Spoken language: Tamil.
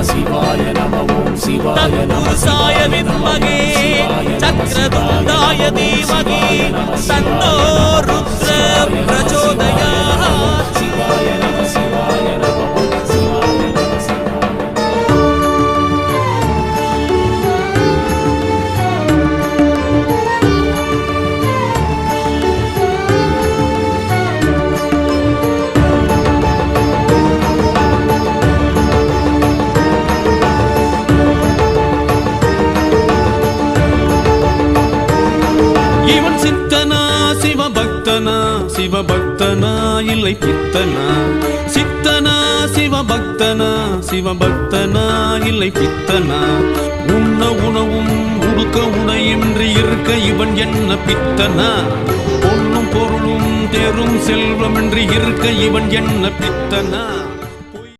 சிவாய நம ஓம் சிவாய நம தத்புருஷாய வித்மகே சக்ரதுண்டாய தீமகி தன்னோ ருத்ர பிரச்சோதயாத். சிவாய நம சிவாய நம ஓம் சிவாய நம இவன் சித்தனா சிவபக்தனா சிவபக்தனா இல்லை பித்தனா சித்தனா சிவபக்தனா சிவபக்தனா இல்லை பித்தனா உண்ண உணவும் உடுக்க உணையின்றி இருக்க இவன் என்ன பித்தனா பொன்னும் பொருளும் தேரும் செல்வமின்றி இருக்க இவன் என்ன பித்தனா